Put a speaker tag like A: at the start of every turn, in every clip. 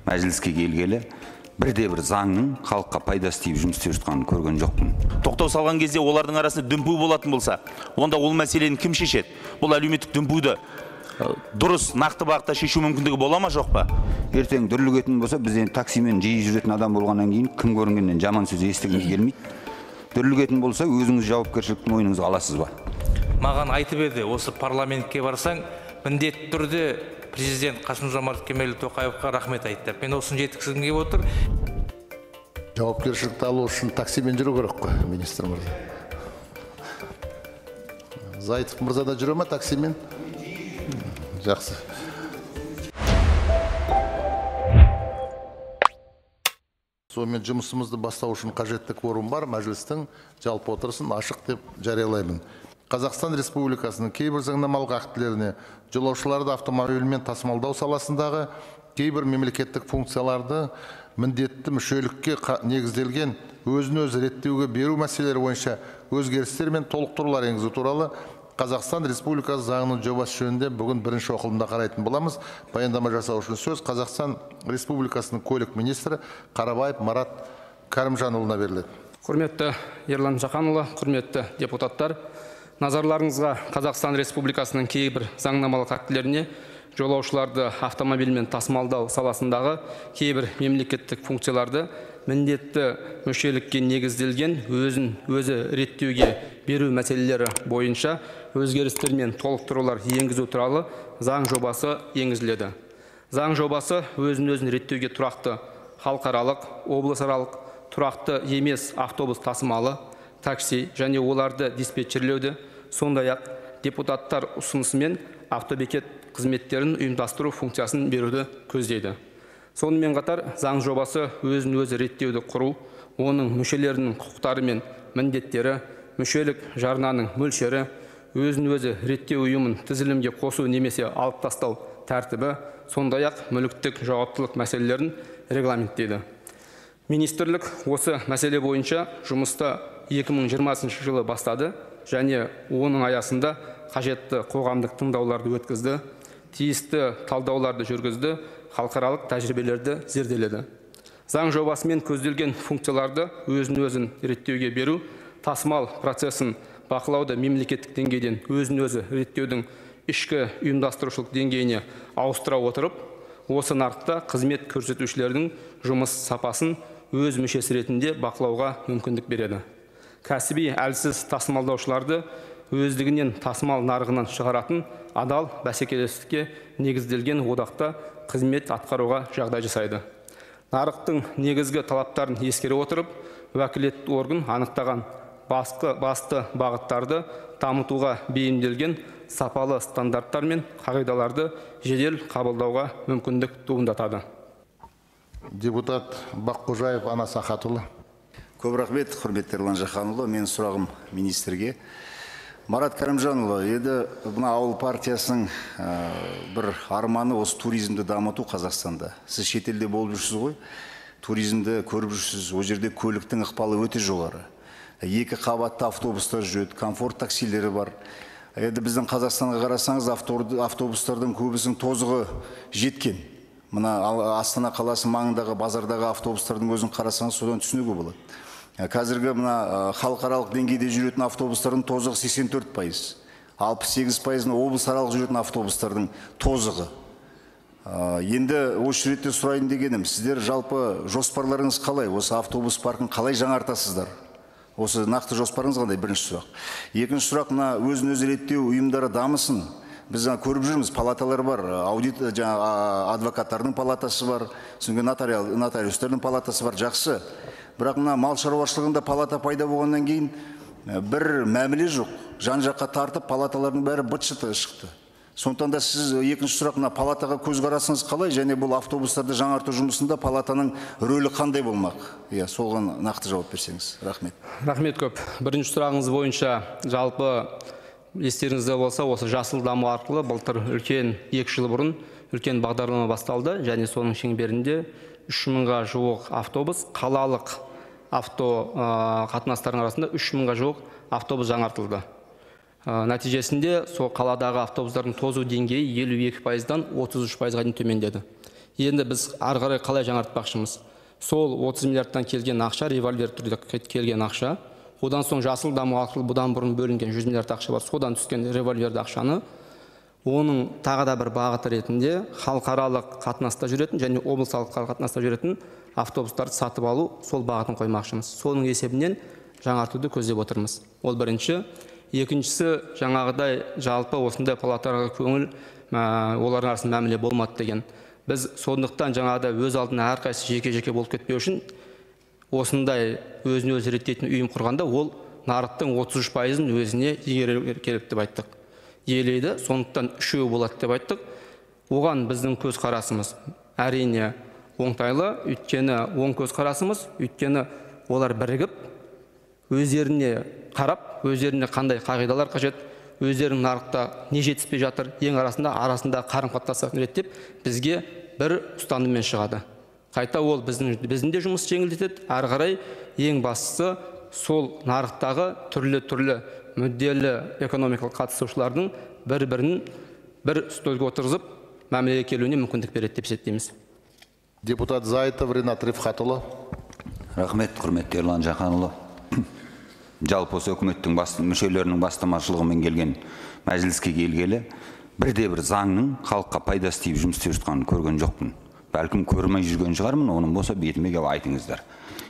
A: Мәжіліске келгелі бірде бір заңның халыққа пайдасы тиіп жұмыс істеп жатқанын көрген жоқпын.
B: Тоқтау салған кезде олардың арасында дүмпу болатын болса, онда ол мәселені кім шешеді? Бұл әлеуметтік дүмпуді дұрыс, нақты бағытта шешу мүмкіндігі бола ма, жоқ па?
A: Ертең дүрлігетін болса, біз енді таксимен жиі жүретін адам болғаннан кейін кім көрінгеннен жаман сөз естігіміз келмейді. Дүрлігетін болса, өзіңіз жауапкершілікті мойныңызға аласыз ба?
C: Маған айтып еді, осы парламентке барсаң, міндетті түрде президент Қасым-Жомарт Кемелұлы Тоқаевқа рахмет айтты. Мен осыны жеткізгім келіп отыр.
D: Жауапкершілікті алу үшін таксимен жүру керек қой, министр мырза. Зайтов мырза да жүре ме таксимен? Жақсы. Сонымен жұмысымызды бастау үшін қажетті кворум бар, мәжілістің жалпы отырысын ашық деп жариялаймын. Қазақстан Республикасының кейбір заңнамалық актілеріне жолаушыларды автомобильмен тасымалдау саласындағы кейбір мемлекеттік функцияларды міндетті мүшелікке негізделген өзін-өзі реттеуге беру мәселелері бойынша өзгерістер мен толықтырулар енгізу туралы Қазақстан Республикасы заңының жобасы жөнінде бүгін бірінші оқылымда қарайтын боламыз. Баяндама жасау үшін сөз Қазақстан Республикасының көлік министрі Қарабаев Марат Кәрімжанұлына беріледі.
E: Құрметті Ерлан Жақанұлы, құрметті депутаттар, назарларыңызға Қазақстан Республикасының кейбір заңнамалық актілеріне жолаушыларды автомобильмен тасымалдау саласындағы кейбір мемлекеттік функцияларды міндетті мүшелікке негізделген өзі реттеуге беру мәселелері бойынша өзгерістер мен толықтырулар енгізу туралы заң жобасы енгізіледі. Заң жобасы өзін реттеуге тұрақты халықаралық, облысаралық, тұрақты емес автобус тасымалы, такси және оларды диспетчерлеуді, сондай-ақ депутаттар ұсынысымен автобекет қызметтерін ұйымдастыру функциясын беруді көздейді. Сонымен қатар заң жобасы өзін-өзі реттеуді құру, оның мүшелерінің құқықтары мен міндеттері, мүшелік жарнаның мөлшері, өзін-өзі реттеу ұйымын тізілімге қосу немесе алып тастау тәртібі, сондай-ақ мүліктік жауаптылық мәселелерін регламенттейді. Министрлік осы мәселе бойынша жұмысты 2020 жылы бастады және оның аясында қажетті қоғамдық тыңдауларды өткізді, тиісті талдауларды жүргізді, халықаралық тәжірибелерді зерделеді. Заң жобасымен көзделген функцияларды өзін-өзін реттеуге беру, тасымал процесін бақылауды мемлекеттік деңгейден өзін-өзі реттеудің ішкі ұйымдастырушылық деңгейіне ауыстыра отырып, осы нарықта қызмет көрсетушілердің жұмыс сапасын өз мүшесі ретінде бақылауға мүмкіндік береді. Кәсіби әлсіз тасымалдаушыларды өздігінен тасымал нарығынан шығаратын адал бәсекелестікке негізделген одақта қызмет атқаруға жағдай жасайды. Нарықтың негізгі талаптарын ескере отырып, уәкілетті орган анықтаған басты бағыттарды дамытуға бейімделген сапалы стандарттар мен қағидаларды жедел қабылдауға мүмкіндік туындатады.
D: Депутат Баққожаев Ана Сахатұлы.
F: Көп рахмет, құрметті Ерлан Жақанұлы. Мен сұрағым министрге. Марат Кәрімжанұлы, еді бұна ауыл партиясының бір арманы осы туризмді дамыту Қазақстанда. Сіз шетелде болып жүрсіз ғой, туризмді көріп жүрсіз, о жерде көліктің ықпалы өте жоғары. Екі қабатты автобустар жүреді, комфорт таксилері бар. Еді біздің Қазақстанға қарасаңыз, автобустардың көбісінің тозығы жеткен. Мына Астана қаласы маңындағы базардағы автобустардың өзін қарасаңыз, содан түсінуге болады. Қазіргі мына халықаралық деңгейде жүретін автобустардың тозығы 84%. 68%-ны облысаралық жүретін автобустардың тозығы. Енді осы ретте сұрайын дегенім, сіздер жалпы жоспарларыңыз қалай? Осы автобус паркін қалай жаңартасыздар? Осы нақты жоспарыңыз қандай? Бірінші сұрақ. Екінші сұрақ, мына өзін-өзі реттеу ұйымдары дамысын. Біз көріп жүрміз, палаталар бар, адвокаттардың палатасы бар, нотариустардың палатасы бар, жақсы. Бірақ мына мал шаруашылығында палата пайда болғаннан кейін бір мәміле жоқ. Жан-жаққа тартып, палаталардың бәрі быт-шыты шықты. Сондықтан да сіз екінші сұрақ, мына палатаға көзқарасыңыз қалай, және бұл автобустарды жаңарту жұмысында палатаның рөлі қандай болмақ? Соған нақты жауап берсеңіз. Рахмет.
E: Рахмет көп. Бірінші сұрағыңыз бойынша жалпы естеріңізде болса, осы жасыл даму арқылы былтыр үлкен 2 жыл бұрын үлкен бағдарлама басталды, және соның шеңберінде 3000-ға жуық автобус, қалалық авто қатынастардың арасында 3000-ға жуық автобус жаңартылды. Нәтижесінде сол қаладағы автобустардың тозу деңгейі 52%-дан 33%-ға дейін төмендеді. Енді біз ары қарай қалай жаңартпақшымыз? Сол 30 миллиардтан келген ақша, револьвер түрде келген ақша, одан соң жасыл даму арқылы бұдан бұрын бөлінген 100 миллиард ақша бар, содан түскен револьверді ақшаны, оның тағы да бір бағыты ретінде халықаралық қатынаста жүретін және облыстық қатынаста жүретін автобустарды сатып алу, сол бағытын қоймақшымыз. Соның есебінен жаңартуды көздеп отырмыз. Ол бірінші. Екіншісі, жаңағыдай жалпы осындай палаталарға көңіл, олардың арасында мәміле болмады деген. Біз сондықтан жаңағыдай өз алдына әрқайсы жеке-жеке болып кетпеу үшін осындай өзін өзі реттейтін ұйым құрғанда, ол нарықтың 33%-ын өзіне игеру керек деп айттық. Иелейді, сондықтан үшеу болады деп айттық. Оған біздің көзқарасымыз әрине оңтайлы, өйткені оң көзқарасымыз, өйткені олар бірігіп, өздеріне қарап, өздеріне қандай қағидалар қажет, өздерінің нарықта не жетіспей жатыр, ең арасында қарым-қатынас реттеп, бізге бір ұстаныммен шығады. Қайта ол біздің де жұмыс жеңілдетеді, ары қарай ең бастысы сол нарықтағы түрлі мүдделі экономикалық қатысушылардың бір-бірін бір үстелге отырғызып, мәмілеге келуіне мүмкіндік береді деп есептейміз.
D: Депутат Зайытов Ринат Рифхатұлы.
A: Рахмет, құрметті Ерлан Жақанұлы. Жалпы осы үкіметтің мүшелерінің бастамашылығымен келген мәжіліске келгелі, бірде-бір заңның халыққа пайдасы тиіп жұмыс істеп жатқанын көрген жоқпын. Бәлкім көрмей жүрген шығармын, оның болса бетіме келіп айтыңыздар.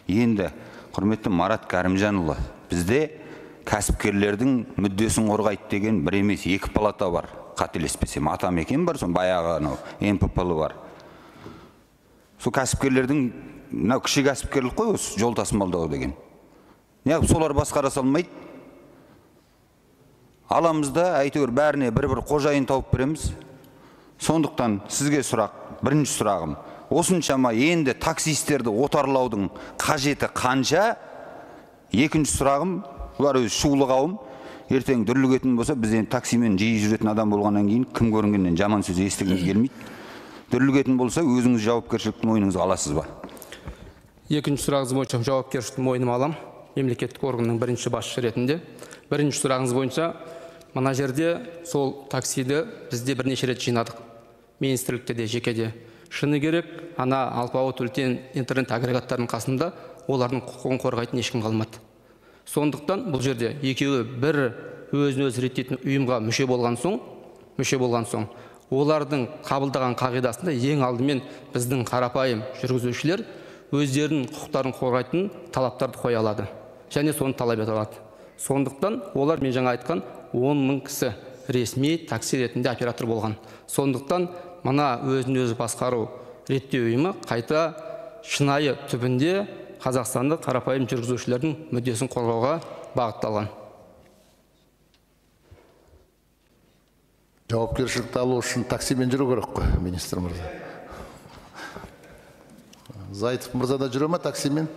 A: Енді, құрметті Марат Кәрімжанұлы, бізде кәсіпкерлердің мүддесін қорғайды деген бір емес, екі палата бар, қателеспесем. Атамекен бар, сон баяғы МПП-лы бар. Сол кәсіпкерлердің, мынау кіші кәсіпкерлік қой осы, жол тасымалдау деген. Неғып солар басқара салмайды? Аламызда әйтеуір бәріне бір-бір қожайын тауып береміз. Сондықтан сізге сұрақ, бірінші сұрағым, осыншама енді таксистерді отарлаудың қажеті қанша? Екінші сұрағым, бұлар өз шулы қауым, ертең дүрлігетін болса, біз енді таксимен жиі жүретін адам болғаннан кейін кім көрінгеннен жаман сөз естігіңіз келмейді. Дүрлігетін болса, өзіңіз жауапкершіліктің мойныңызға аласыз ба?
E: Екінші сұрағыңыз бойынша жауапкершіліктің мойныма алам, мемлекеттік органның бірінші басшысы ретінде. Бірінші сұрағыңыз бойынша, мына жерде сол таксиді бізде бірнеше рет жинадық. Министрлікте де, жекеде. Шыны керек, ана алпауыт үлкен интернет агрегаттарының қасында олардың құқығын қорғайтын ешкім қалмады. Сондықтан бұл жерде екеуі бір өзін өзі реттейтін ұйымға мүше болған соң, олардың қабылдаған қағидасында ең алдымен біздің қарапайым жүргізушілер өздерінің құқықтарын қорғайтын талаптарды қоя алады. Және соны талап ете алады. Сондықтан олар мен жаңа айтқан 10 мың кісі ресми такси ретінде оператор болған. Сондықтан мына өзін өзі басқару реттеу ұйымы қайта шынайы түбінде Қазақстанды қарапайым жүргізушілердің мүддесін қорғауға бағытталған.
D: Жауапкершілікті алу үшін таксимен жүру керек қой, министр мырза. Зайтов мырза да жүре ме таксимен?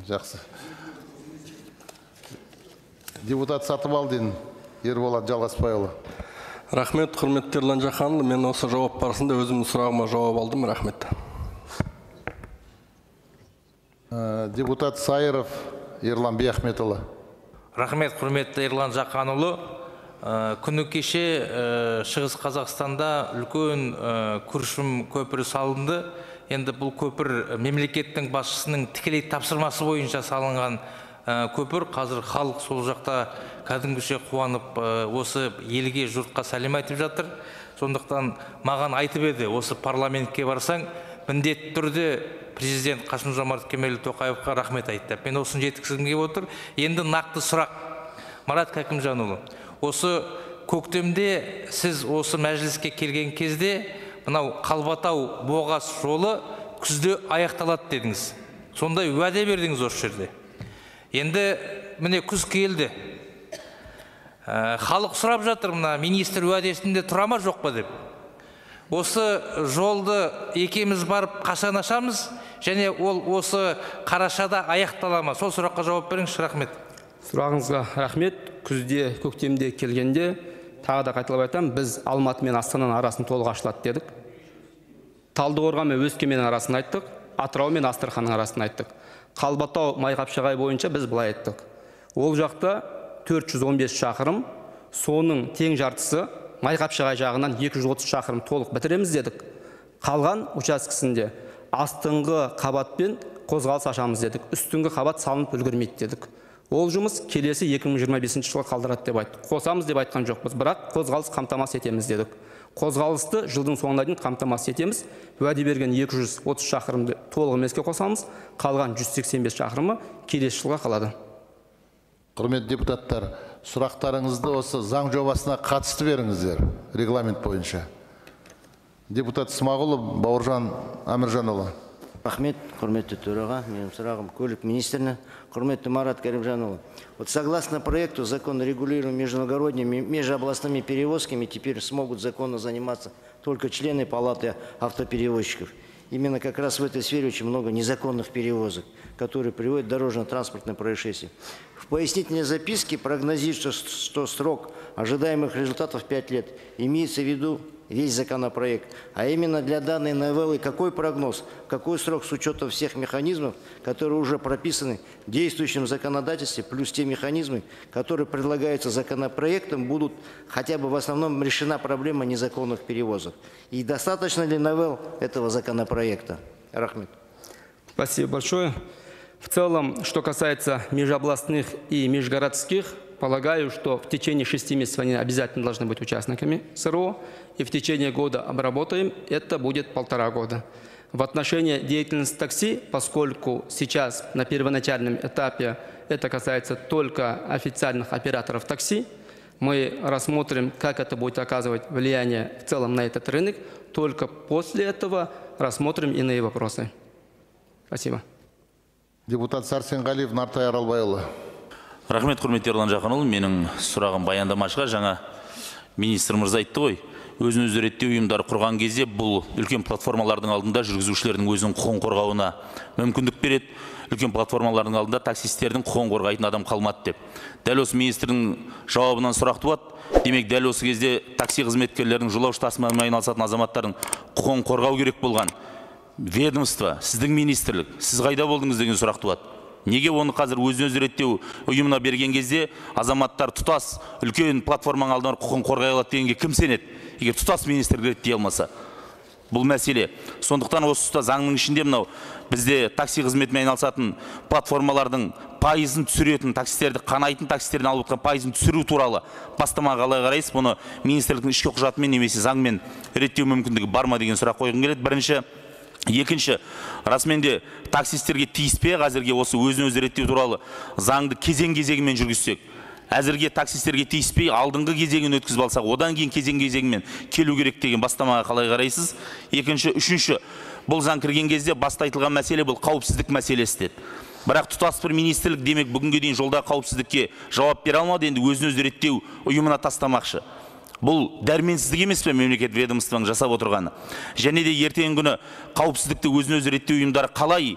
D: Жақсы. Депутат Сатыбалдин Ерболат Жалғасбайұлы.
G: Рахмет, құрметті Ерлан Жақанұлы. Мен осы жауап барысында өзімнің сұрағыма жауап алдым. Рахмет.
D: Депутат Сайыров Ерлан Бияхметұлы.
C: Рахмет, құрметті Ерлан Жақанұлы. Күні кеше Шығыс Қазақстанда үлкен күршім көпірі салынды. Енді бұл көпір мемлекеттің басшысының тікелей тапсырмасы бойынша салынған көпір. Қазір халық сол жақта кәдімгіше қуанып, осы елге, жұртқа сәлем айтып жатыр. Сондықтан маған айтып еді, осы парламентке барсаң, міндетті түрде президент Қасым-Жомарт Кемелұлы-Тоқаевқа рахмет айтты. Мен осыны жеткізгім келіп отыр. Енді нақты сұрақ. Марат Кәрімжанұлы, осы көктемде сіз осы мәжіліске келген кезде мынау Қалбатау Боғас жолы күзде аяқталады дедіңіз. Сондай уәде бердіңіз осы жерде. Енді міне күз келді. Халық сұрап жатыр, мына министр уәдесінде тұра ма жоқ па деп. Осы жолды екеміз барып қашан ашамыз, және ол осы қарашада аяқтала ма? Сол сұраққа жауап беріңізші. Рахмет.
E: Сұрағыңызға рахмет. Күзде, көктемде келгенде тағы да қайталап айтамын, біз Алматы мен Астананың арасын толық ашылады дедік. Талдықорған мен Өскеменнің арасын айттық, Атырау мен Астраханның арасын айттық. Қалбатау Майқапшағай бойынша біз былай айттық. Ол жақта 415 шақырым, соның тең жартысы Майқапшағай жағынан 230 шақырым толық бітіреміз дедік. Қалған учаскесінде астыңғы қабатпен қозғалыс ашамыз дедік. Үстіңгі қабат салынып үлгермейді дедік. Ол жұмыс келесі 2025 жылға қалдырады деп айттық. Қосамыз деп айтқан жоқпыз, бірақ қозғалыс қамтамасыз етеміз дедік. Қозғалысты жылдың соңына дейін қамтамасыз етеміз. Уәде берген 230 шақырымды толығымен іске қосамыз, қалған 185 шақырымы келесі жылға қалады.
D: Құрметті депутаттар, сұрақтарыңызды осы заң жобасына қатысты беріңіздер, регламент бойынша. Депутат Смағұлов Бауыржан Әміржанұлы.
H: Рахмет, құрметті төраға. Менің сұрағым көлік министріне. Құрметті Марат Каримжанұлы. Вот согласно проекту закона регулируемого международными межобластными перевозками теперь смогут законно заниматься только члены палаты автоперевозчиков. Именно как раз в этой сфере очень много незаконных перевозок, которые приводят к дорожно-транспортным происшествиям. В пояснительной записке прогнозируется, что срок ожидаемых результатов 5 лет. Имеется в виду весь законопроект. А именно для данной новеллы какой прогноз, какой срок с учетом всех механизмов, которые уже прописаны в действующем законодательстве, плюс те механизмы, которые предлагаются законопроектом, будут хотя бы в основном решена проблема незаконных перевозок. И достаточно ли новелл этого законопроекта? Рахмет.
E: Спасибо большое. В целом, что касается межобластных и межгородских, полагаю, что в течение 6 месяцев они обязательно должны быть участниками СРО, и в течение года обработаем, это будет 1,5 года. В отношении деятельности такси, поскольку сейчас на первоначальном этапе это касается только официальных операторов такси, мы рассмотрим, как это будет оказывать влияние в целом на этот рынок, только после этого рассмотрим иные вопросы. Спасибо.
D: Депутат Сарсенғалиев Нартай Аралбайұлы.
B: Рахмет, құрметті Ерлан Жақанұлы. Менің сұрағым баяндамашыға. Жаңа министр мырза айтты ғой, өзін-өзі реттеу ұйымдары құрған кезде бұл үлкен платформалардың алдында жүргізушілердің өзінің құқығын қорғауына мүмкіндік береді. Үлкен платформалардың алдында таксистердің құқығын қорғайтын адам қалмады деп. Дәл осы министрдің жауабынан сұрақ туады. Демек, дәл осы кезде такси қызметкерлерінің, жолаушы тасымалымен айналысатын азаматтардың құқығын қорғау керек болған ведомство, сіздің министрлік, сіз қайда болдыңыз деген сұрақ туады. Неге оны қазір өзін-өзі реттеу ұйымына берген кезде азаматтар тұтас үлкен платформаның алдында құқығын қорғай алады дегенге кім сенеді? Егер тұтас министрлік реттей алмаса. Бұл мәселе. Сондықтан осы тұста заңның ішінде мынау бізде такси қызметімен айналысатын платформалардың пайызын түсіретін таксистерді, қанайтын таксистерден алып отқан пайызын түсіру туралы бастамаға қалай қарайсыз? Бұны министрліктің ішкі құжатымен немесе заңмен реттеу мүмкіндігі бар ма деген сұрақ қойғым келеді. Бірінші. Екінші, расменде таксистерге тиіспе, қазірге осы өзін-өзі реттеу туралы заңды кезең-кезегімен жүргізсек. Әзірге таксистерге тиіспей, алдыңғы кезеңін өткізіп алсақ, одан кейін кезең-кезегімен келу керек деген бастамаға қалай қарайсыз? Екінші, үшінші, бұл заң кірген кезде баста айтылған мәселе бұл қауіпсіздік мәселесі деді. Бірақ тұтас бір министрлік демек бүгінге дейін жолда қауіпсіздікке жауап бере алмады, енді өзін-өзі реттеу ұйымына тастамақшы. Бұл дәрменсіздік емес пе мемлекет ведомствоның жасап отырғаны? Және де ертеңгі күні қауіпсіздікті өзін-өзі реттеу ұйымдары қалай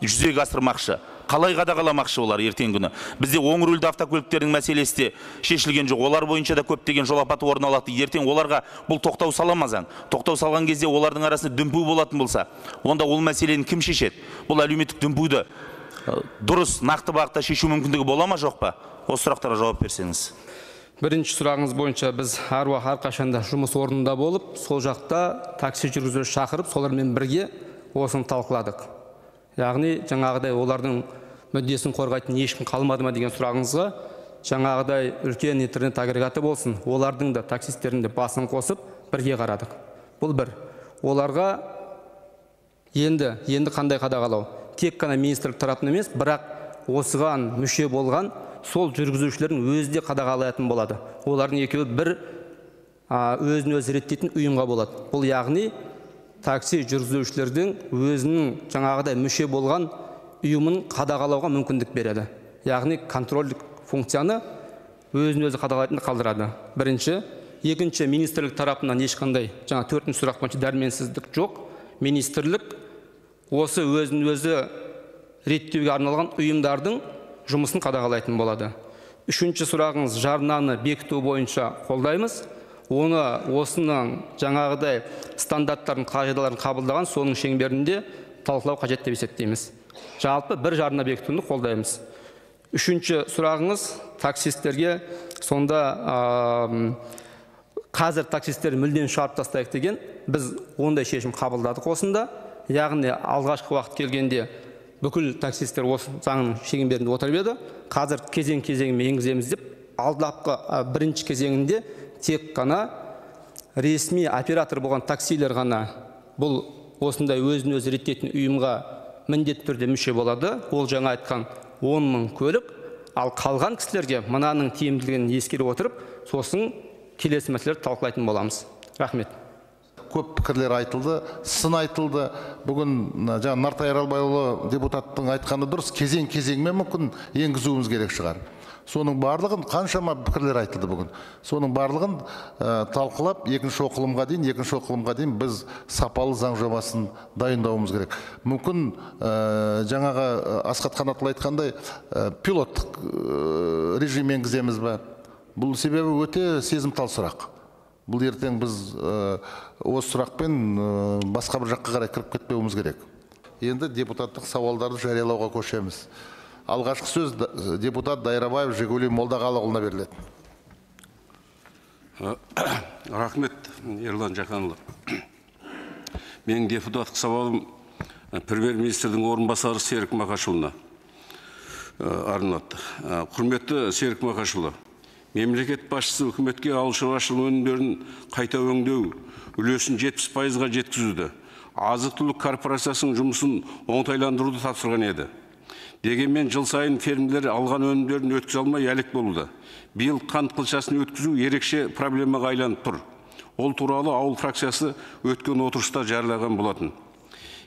B: жүзеге асырмақшы? Қалай қадағаламақшы олар ертеңгі күні? Бізде оң рөлді автокөліктердің мәселесі де шешілген жоқ. Олар бойынша да көптеген жол апаты орын алады. Ертең оларға бұл тоқтау сала ма заң? Тоқтау салған кезде олардың арасында дүмпу болатын болса, онда ол мәселені кім шешеді? Бұл әлеуметтік дүмпуді дұрыс, нақты бағытта шешу мүмкіндігі бола ма, жоқ па? Осы сұрақтарға жауап берсеңіз.
E: Бірінші сұрағыңыз бойынша біз әрқашанда жұмыс орнында болып, сол жақта такси жүргізуші шақырып, солармен бірге осыны талқыладық. Яғни жаңағыдай олардың мүддесін қорғайтын ешкім қалмады ма деген сұрағыңызға, жаңағыдай үлкен интернет агрегаты болсын, олардың да таксистердің де басын қосып бірге қарадық. Бұл бір. Оларға енді қандай қадағалау? Тек қана министрлік тарапынан емес, бірақ осыған мүше болған сол жүргізушілердің өзі де қадағалайтын болады. Олардың екеуі бір өзін-өзі реттейтін ұйымға болады. Бұл яғни такси жүргізушілердің өзінің жаңағыдай мүше болған ұйымын қадағалауға мүмкіндік береді. Яғни контрольдік функцияны өзін-өзі қадағалайтын қалдырады. Бірінші. Екінші, министрлік тарапынан ешқандай, жаңа 4-ші сұрақ бойынша дәрменсіздік жоқ. Министрлік осы өзін-өзі реттеуге арналған ұйымдардың жұмысын қадағалайтын болады. Үшінші сұрағыңыз жарнаны бекіту бойынша қолдаймыз. Оны осының жаңағыдай стандарттарын, қағидаларын қабылдаған соның шеңберінде талқылау қажет деп есептейміз. Жалпы бір жарна бекітуді қолдаймыз. Үшінші сұрағыңыз таксистерге сонда қазір таксистер мүлдем шығарып тастайық деген. біз ондай шешім қабылдадық осында. Яғни алғашқы уақыт келгенде бүкіл таксисттер осы заңның шеңберінде отырып еді. Қазір кезең-кезеңімен енгіземіз деп, алдағы бірінші кезеңінде тек қана ресми оператор болған таксилер ғана бұл осындай өзін өзі реттейтін ұйымға міндетті түрде мүше болады. Ол жаңа айтқан 10 000 көлік, ал қалған кісілерге мынаның тиімділігін ескере отырып, сосын келесі мәселелерді талқылайтын боламыз. Рахмет.
D: Көп пікірлер айтылды, сын айтылды. Бүгін жаңа Нартай Аралбайұлы депутаттың айтқаны дұрыс, кезең-кезеңмен мүмкін енгізуіміз керек шығар. Соның барлығын, қаншама пікірлер айтылды бүгін. Соның барлығын талқылап, екінші оқылымға дейін біз сапалы заң жобасын дайындауымыз керек. Мүмкін жаңағы Асхат Қанатұлы айтқандай пилоттық режим енгіземіз бе? Бұл себебі өте сезімтал сұрақ. Бұл ертең біз осы сұрақпен басқа бір жаққа қарай кіріп кетпеуіміз керек. Енді депутаттық сауалдарды жариялауға көшеміз. Алғашқы сөз депутат Дайрабаев Жигули Молдағалыұлына беріледі.
I: Рахмет, Ерлан Жақанұлы. Менің депутаттық сауалым премьер-министрдің орынбасары Серік Мақашұлына арналады. Құрметті Серік Мақашұлы, мемлекет басшысы үкіметке ауыл шаруашылығы өнімдерін қайта өңдеу үлесін 70%-ға жеткізуді, азық-түлік корпорациясының жұмысын оңтайландыруды тапсырған еді. Дегенмен жыл сайын фермерлер алған өнімдерін өткізе алмай әлек болуда. Биыл қант қылшасын өткізу ерекше проблемаға айланып тұр. Ол туралы ауыл фракциясы өткен отырыста жариялаған болатын.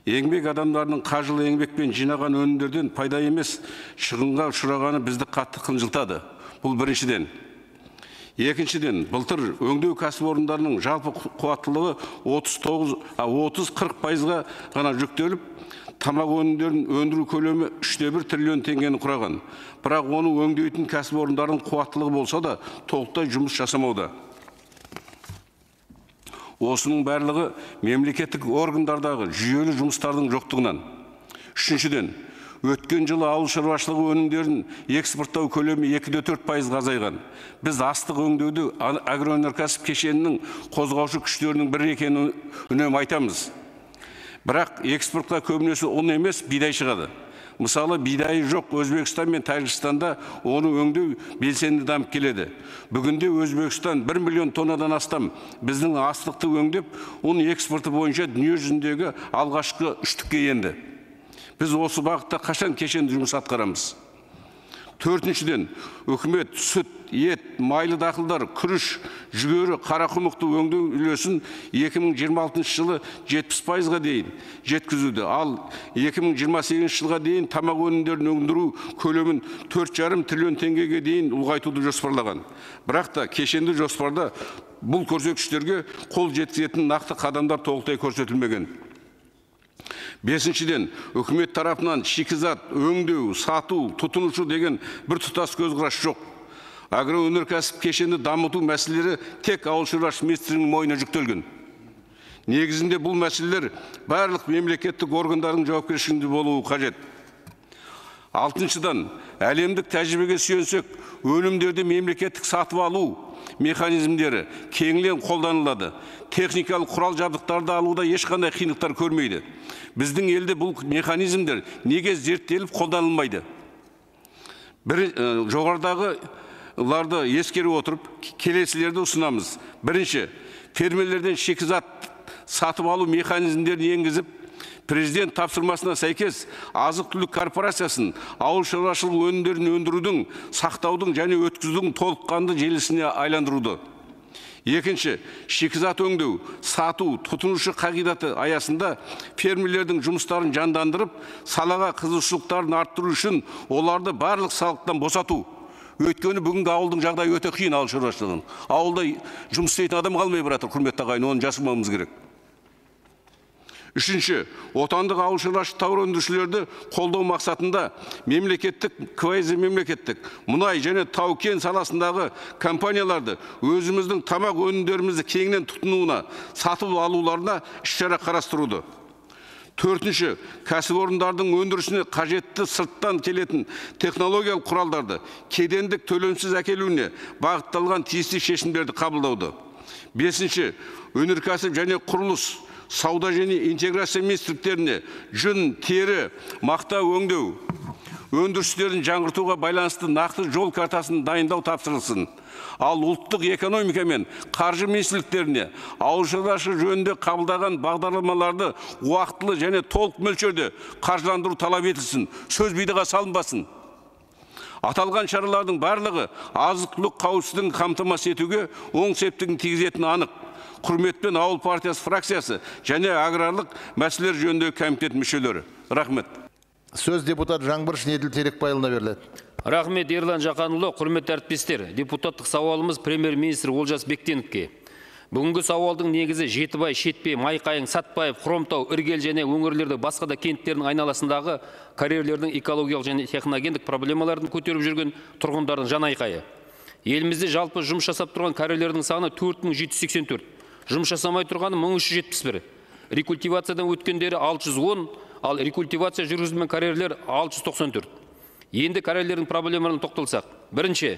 I: Еңбек адамдарының қажылы еңбекпен жинаған өнімдерден пайда емес, шығынға ұшырағаны бізді қатты қынжылтады. Бұл біріншіден. Екіншіден, былтыр өңдеу кәсіпорындарының жалпы қуаттылығы 30-40%-ға ғана жүктеліп, тамақ өнімдерін өндіру көлемі 3,1 триллион теңгені құраған. Бірақ оны өңдейтін кәсіпорындардың қуаттылығы болса да, толықтай жұмыс жасамауда. Осының барлығы мемлекеттік органдардағы жүйелі жұмыстардың жоқтығынан. Үшіншіден, өткен жылы ауыл шаруашылығы өнімдерін экспорттау көлемі 2,4%-ға азайған. Біз астық өңдеуді агроөнеркәсіп кешенінің қозғаушы күштерінің бірі екенін үнемі айтамыз. Бірақ экспортқа көбінесе ұн емес, бидай шығады. Мысалы, бидайы жоқ Өзбекстан мен Тәжікстанда оны өңдеу белсенді дамып келеді. Бүгінде Өзбекстан 1 миллион тоннадан астам біздің астықты өңдеп, оның экспорты бойынша дүние жүзіндегі алғашқы үштікке енді. Біз осы бағытта қашан кешенді жұмыс атқарамыз? Төртіншіден, үкімет сүт, ет, майлы дақылдар, күріш, жүгері, қарақұмықты өңдеу үлесін 2026 жылы 70%-ға дейін жеткізуді. Ал 2028 жылға дейін тамақ өнімдерін өндіру көлемін 4,5 триллион теңгеге дейін ұлғайтуды жоспарлаған. Бірақ та кешенді жоспарда бұл көрсеткіштерге қол жеткізетін нақты қадамдар толықтай көрсетілмеген. Бесіншіден, үкімет тарапынан шикізат, өңдеу, сату, тұтынушы деген бір тұтас көзқарас жоқ. Агроөнеркәсіп кешенді дамыту мәселелері тек ауыл шаруашылығы министрінің мойнына жүктелген. Негізінде бұл мәселелер барлық мемлекеттік органдардың жауапкершілігінде болуы қажет. Алтыншыдан, әлемдік тәжірибеге сүйенсек, өнімдерді мемлекеттік сатып алу механизмдері кеңінен қолданылады. Техникалық құрал жабдықтарды алуда ешқандай қиындықтар көрмейді. Біздің елде бұл механизмдер неге зерттеліп қолданылмайды? Жоғарыдағыларды ескере отырып, келесілерді ұсынамыз. Бірінші, фермерлерден шикізат сатып алу механизмдерін енгізіп, президент тапсырмасына сәйкес азық-түлік корпорациясын ауыл шаруашылығы өнімдерін өндірудің, сақтаудың және өткізудің толыққанды желісіне айландыруды. Екінші, шикізат өңдеу, сату, тұтынушы қағидаты аясында фермерлердің жұмыстарын жандандырып, салаға қызығушылықтарын арттыру үшін оларды барлық салықтан босату. Өйткені бүгінгі ауылдың жағдайы өте қиын ауыл шаруашылығының. Ауылда жұмыс істейтін адам қалмай баратыр, құрметті ағайын, оны жасырмауымыз керек. Үшінші, отандық ауыл шаруашылық тауар өндірушілерді қолдау мақсатында мемлекеттік, квазимемлекеттік, мұнай және тау-кен саласындағы компанияларды өзіміздің тамақ өнімдерімізді кеңінен тұтынуына, сатып алуларына іс-шара қарастыруды. Төртінші, кәсіпорындардың өндірісіне қажетті сырттан келетін технологиялық құралдарды кедендік төлемсіз әкелуіне бағытталған тиісті шешімдерді қабылдауды. Бесінші, өнеркәсіп және құрылыс, сауда және интеграция министрліктеріне жүн, тері, мақта өңдеу өндірістерін жаңғыртуға байланысты нақты жол картасын дайындау тапсырылсын. Ал ұлттық экономика мен қаржы министрліктеріне ауыл шаруашылығы жөнінде қабылдаған бағдарламаларды уақытылы және толық мөлшерде қаржыландыру талап етілсін, сөз бидіға салынбасын. Аталған шаралардың барлығы азық-түлік қауіпсіздігін қамтамасыз етуге оң септігін тигізетіні анық. Құрметпен ауыл партиясы фракциясы және аграрлық мәселелер жөніндегі комитет мүшелері. Рахмет.
D: Сөз депутат Жаңбыршин Еділ Терекбайұлына беріледі.
J: Рахмет, Ерлан Жақанұлы. Құрметті әріптестер, депутаттық сауалымыз премьер-министр Олжас Бектеновке. Бүгінгі сауалдың негізі Жетібай, Шетпе, Майқайың, Сатпаев, Хромтау, Іргел және өңірлерді басқа да кенттердің айналасындағы карьерлердің экологиялық және техногендік проблемаларын көтеріп жүрген тұрғындардың жанайқайы. Елімізде жалпы жұмыс жасап тұрған карьерлердің саны 4784. Жұмыс жасамай тұрғаны 1371. Рекультивациядан өткендері 610, ал рекультивация жүргізілген карьерлер 694. Енді карьерлердің проблемаларына тоқталсақ. Бірінші,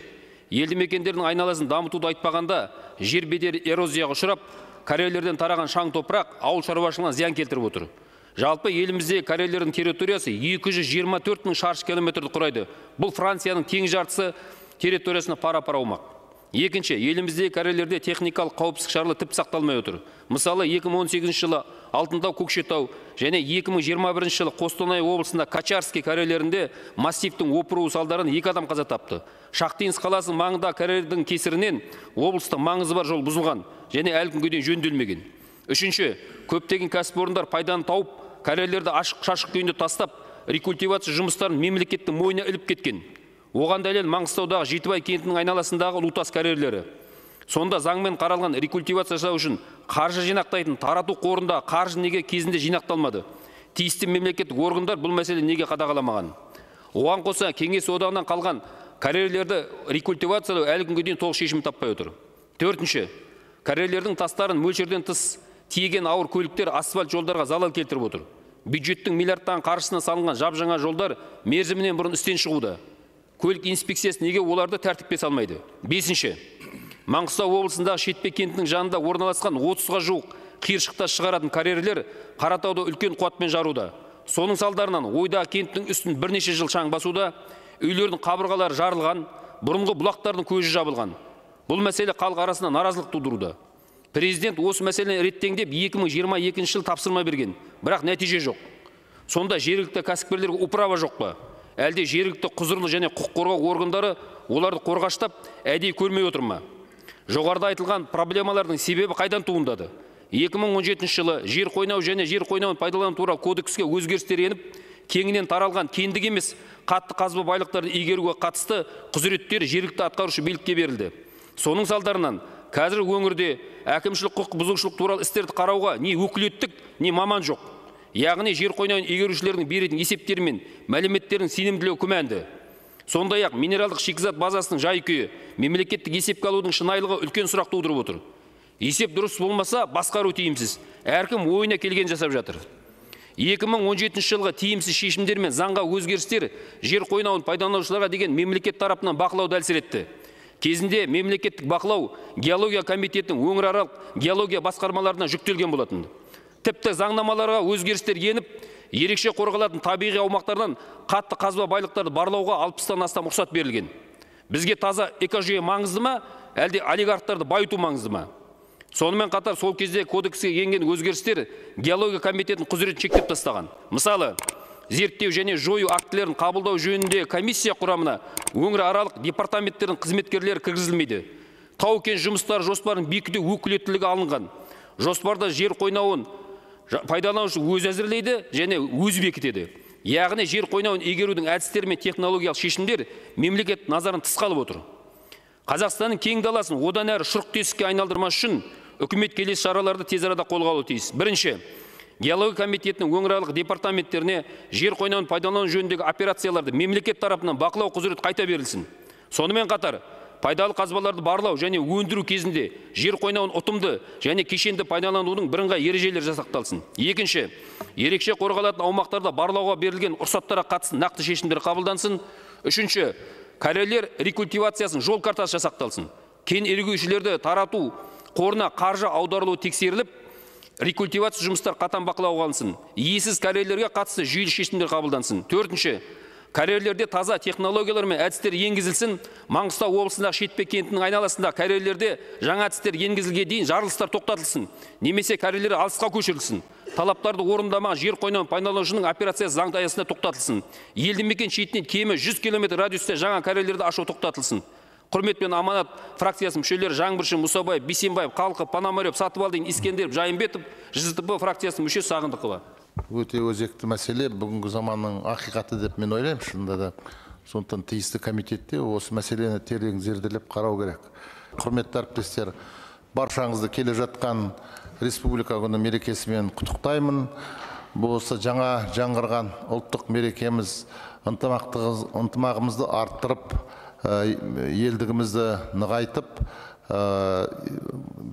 J: елді мекендердің айналасын дамытуды айтпағанда, жер бедері эрозияға ұшырап, карьерлерден тараған шаң топырақ ауыл шаруашылығына зиян келтіріп отыр. Жалпы елімізде карьерлердің территориясы 224 мың шаршы километрді құрайды. Бұл Францияның тең жартысы территориясына пара-пара аумақ. Екінші, елімізде карьерлерде техникалық қауіпсіздік шаралары тіп сақталмай отыр. Мысалы, 2018 жылы Алтындау, Көкшетау және 2021 жылы Қостанай облысында Качарский карьерлерінде массивтің опыруы салдарынан 2 адам қаза тапты. Шахтинск қаласының маңында карьердің кесірінен облыста маңызы бар жол бұзылған және әлі күнге дейін жөнделмеген. Үшінші, көптеген кәсіпорындар пайданы тауып, карьерлерді ашық-шашық күйінде тастап, рекультивация жұмыстарын мемлекеттің мойнына іліп кеткен. Оған дәлел Маңғыстаудағы Жетібай кентінің айналасындағы Лутас карьерлері. Сонда заңмен қаралған рекультивация жасау үшін қаржы жинақтайтын тарату қорында қаржы неге кезінде жинақталмады? Тиісті мемлекеттік органдар бұл мәселе неге қадағаламаған? Оған қоса Кеңес одағынан қалған карьерлерді рекультивациялау әлі күнге дейін толық шешім таппай отыр. Төртінші, карьерлердің тастарын мөлшерден тыс тиеген ауыр көліктер асфальт жолдарға залал келтіріп отыр. Бюджеттің миллиардтан қаржысына салынған жап-жаңа жолдар мерзімінен бұрын істен шығуда. Көлік инспекциясы неге оларды тәртіпке салмайды? Бесінші, Маңғыстау облысындағы Шетпе кентінің жанында орналасқан 30-ға жуық қиыршықта шығаратын карьерлер Қаратауда үлкен қуатпен жаруда. Соның салдарынан ойда кенттің үстін бірнеше жыл шаң басуда, үйлердің қабырғалары жарылған, бұрынғы бұлақтардың көзі жабылған. Бұл мәселе халық арасында наразылық тудыруда. Президент осы мәселені реттеңдеп 2022 жыл тапсырма берген, бірақ нәтиже жоқ. Сонда жергілікті кәсіпкерлерге управа жоқ па? Әлде жергілікті құзырлы және құқық қорғау органдары оларды қорғаштап, әдейі көрмей отыр ма? Жоғарыда айтылған проблемалардың себебі қайдан туындады? 2017 жылы жер қойнау және жер қойнауын пайдалану туралы кодекске өзгерістер еніп, кеңінен таралған кендік емес, қатты қазба байлықтарды игеруге қатысты құзыреттер жергілікті атқарушы билікке берілді. Соның салдарынан қазір өңірде әкімшілік құқық бұзушылық туралы істерді қарауға не өкілеттік, не маман жоқ. Яғни жер қойнауын игерушілердің беретін есептері мен мәліметтердің сенімділігі күмәнді. Сондай-ақ минералдық шикізат базасының жай-күйі, мемлекеттік есепке алудың шынайылығы үлкен сұрақ тудырып отыр. Есеп дұрыс болмаса, басқару тиімсіз. Әркім ойына келген жасап жатыр. 2017 жылғы тиімсіз шешімдер мен заңға өзгерістер жер қойнауын пайдаланушыларға деген мемлекет тарапынан бақылауды әлсіретті. Кезінде мемлекеттік бақылау геология комитетінің өңіраралық геология басқармаларына жүктелген болатын. Тіпті заңнамаларға өзгерістер еніп, ерекше қорғалатын табиғи аумақтардан қатты қазба байлықтарды барлауға 60-тан астам рұқсат берілген. Бізге таза экожүйе маңызды ма, әлде олигархтарды байыту маңызды ма? Сонымен қатар сол кезде кодекске енген өзгерістер геология комитетінің құзыретін шектеп тастаған. Мысалы, зерттеу және жою актілерін қабылдау жөнінде комиссия құрамына өңіраралық департаменттердің қызметкерлері кіргізілмейді. Тау-кен жұмыстары жоспарын бекіту өкілеттілігі алынған. Жоспарда жер қойнауын пайдаланушы өз әзірлейді және өз бекітеді. Яғни жер қойнауын игерудің әдістері мен технологиялық шешімдер мемлекет назарын тыс қалып отыр. Қазақстанның кең даласын одан әрі шұрық тесікке айналдырмас үшін үкімет келесі шараларды тез арада қолға алуы тиіс. Бірінші, геология комитетінің өңіраралық департаменттеріне жер қойнауын пайдалану жөніндегі операцияларды мемлекет тарапынан бақылау құзыреті қайта берілсін. Сонымен қатар, пайдалы қазбаларды барлау және өндіру кезінде жер қойнауын ұтымды және кешенді пайдаланудың бірыңғай ережелері жасақталсын. Екінші, ерекше қорғалатын аумақтарда барлауға берілген рұқсаттарға қатысты нақты шешімдер қабылдансын. Үшінші, карьерлер рекультивациясын жол картасы жасақталсын. Кен іргеушілерді тарату қорына қаржы аударылуы тексеріліп, рекультивация жұмыстар қатаң бақылауға алынсын. Иесіз карьерлерге қатысты жүйелі шешімдер қабылдансын. Төртінші, карьерлерде таза технологиялар мен әдістер енгізілсін. Маңғыстау облысындағы Шетпе кентінің айналасында карьерлерде жаңа әдістер енгізілге дейін жарылыстар тоқтатылсын. Немесе карьерлер алысқа көшірілсін. Талаптарды орындамаған жер қойнауын пайдаланушының операциясы заң аясында тоқтатылсын. Елді мекен шетінен кемі 100 км радиуста жаңа карьерлерді ашу тоқтатылсын. Құрметпен аманат фракциясының мүшелері Жаңбыршин, Мұсабаев, Бейсенбаев, Қалқы, Пономарев, Сатыбалдин, Искендеров, Жайымбетов, ЖЗТБ фракциясының мүшесі Сағындықова.
D: Өте өзекті мәселе, бүгінгі заманның ақиқаты деп мен ойлаймын, шынында да. Сондықтан тиісті комитетте осы мәселені терең зерделеп қарау керек. Құрметті әріптестер, баршаңызды келе жатқан республика күні мерекесімен құттықтаймын. Осы жаңа жаңғырған ұлттық мерекеміз ынтымағымызды арттырып, елдігімізді нығайтып,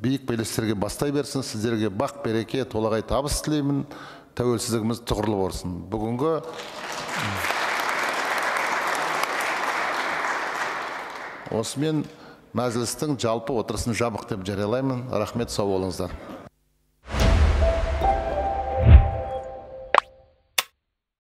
D: биік белестерге бастай берсін. Сіздерге бақ береке, толағай табыс тілеймін. Тәуелсіздігіміз тұғырлы болсын. Бүгінгі осымен мәжілістің жалпы отырысын жабық деп жариялаймын. Рахмет, сау болыңыздар.